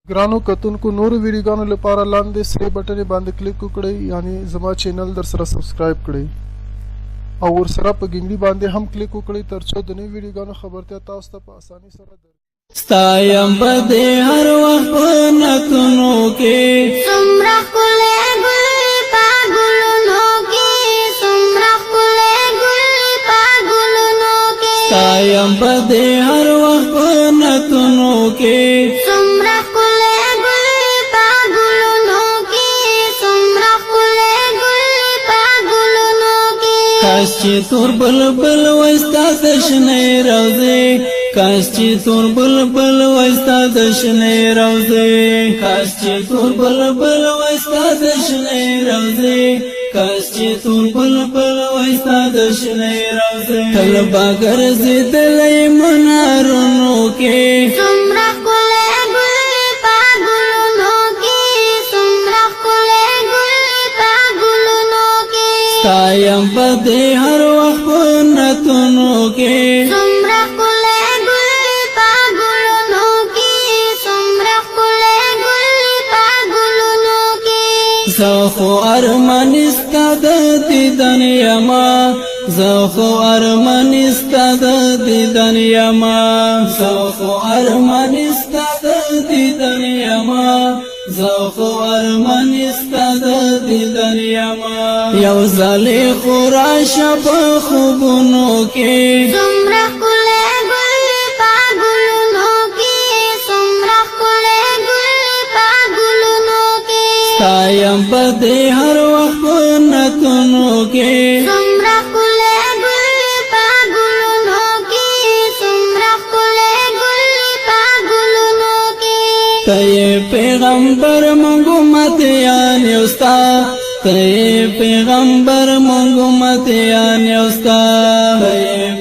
ګرانو کتونکو نورو ویډیوګانو لپاره لاندې سره بټن باندې کلیک وکړئ یعنی زما چینل در سره سبسکرایب کړئ او ورسره په ګنګړي باندې هم کلیک وکړئ ترڅو د نوو ویډیوګانو خبرتیا تاسو ته په اسانۍ سره درکړي ستایم بده هر وخت په نتونو کې سمرا ښکلی ګل په ګلونو کې سمرا ښکلی ګل په ګلونو کې ستایم بده هر وخت په نتونو کې سمرا ښکلی ګل په ګلونو کې سمرا ښکلی ګل په ګلونو کې کاش چې تور بلبل وستا د شنې روزې کاش چې تور بلبل وستا د شنې روزې کاش چې تور بلبل وستا د شنې روزې کاش چې تور بلبل وستا د شنې روزې تل به ګرځېدلی منارونو کې سمرا ښکلی ګل په ګلونو کې سمرا ښکلی ګل په ګلونو کې ستایم به دې هر وخت په نتونو کې سمرا ښکلی ګل په ګلونو کې سمرا ښکلی ګل په ګلونو کې زه خو ارمان ستا د دیدن یما زه خو ارمان ستا د دیدن یما زه خو ارمان ستا د دیدن یما زه خو ارمان ستا د دیدن یما یو ځلې خو راشه په خوبونو کې سمرا ښکلی ګل په ګلونو کې سمرا ښکلی ګل په ګلونو کې ستایم به دې هر وخت په نتونو کې سمرا ښکلی ګل په ګلونو کې سمرا ښکلی ګل په ګلونو کې ته پیغمبر مونږ متیان یوستا ته پیغمبر مونږ متیان یوستا ته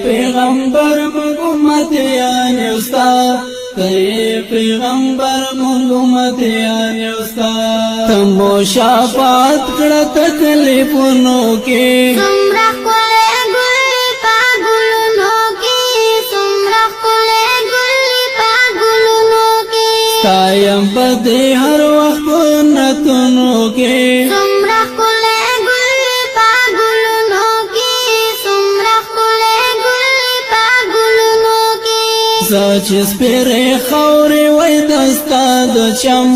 پیغمبر مونږ متیان یوستا ته پیغمبر مونږ متیان یوستا تمو شفاعت کړه تکلیفونو کې سمرا ښکلی ګل په ګلونو کې سمرا ښکلی ګل په ګلونو کې ستایم به دې هر وخت په نتونو کې سمرا ښکلی ګل په ګلونو کې سمرا ښکلی ګل په ګلونو کې زه چې سپېرې خاورې وای دستا د چم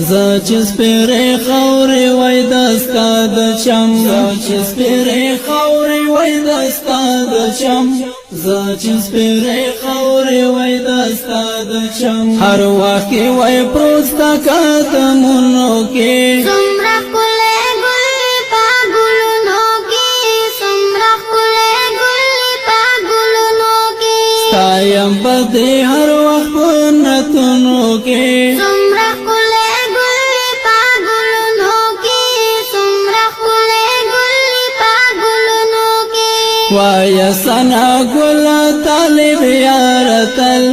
زه چې سپېرې خاورې وای دستا د چم زه چې سپېرې خاورې وای دستا د چم زه چې سپېرې خاورې وای دستا د چم هر وخت کې وای پروت ستا قدمونو کې سمرا ښکلی ګل په ګلونو کې سمرا ښکلی ګل په ګلونو کې ستایم به دې هر وخت په نتونو کې سمرا ښکلی ګل په ګلونو کې سمرا ښکلی ګل په ګلونو کې وایا سنا ګل طالب یارتل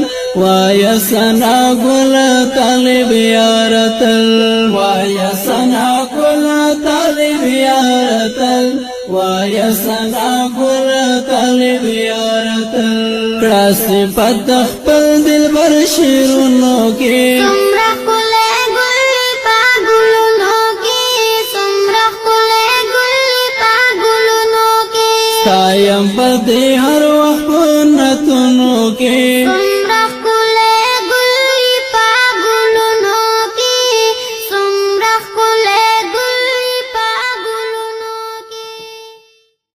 وایا سنا ګل طالب یارتل وایا سنا ګل طالب یارتل وایا سنا ګل طالب یارتل کړه صفات خپل دلبر شیرونو کې سمرا ښکلی ګل په ګلونو کې سمرا ښکلی ګل په ګلونو کې ستایم به دې هر وخت په نتونو کې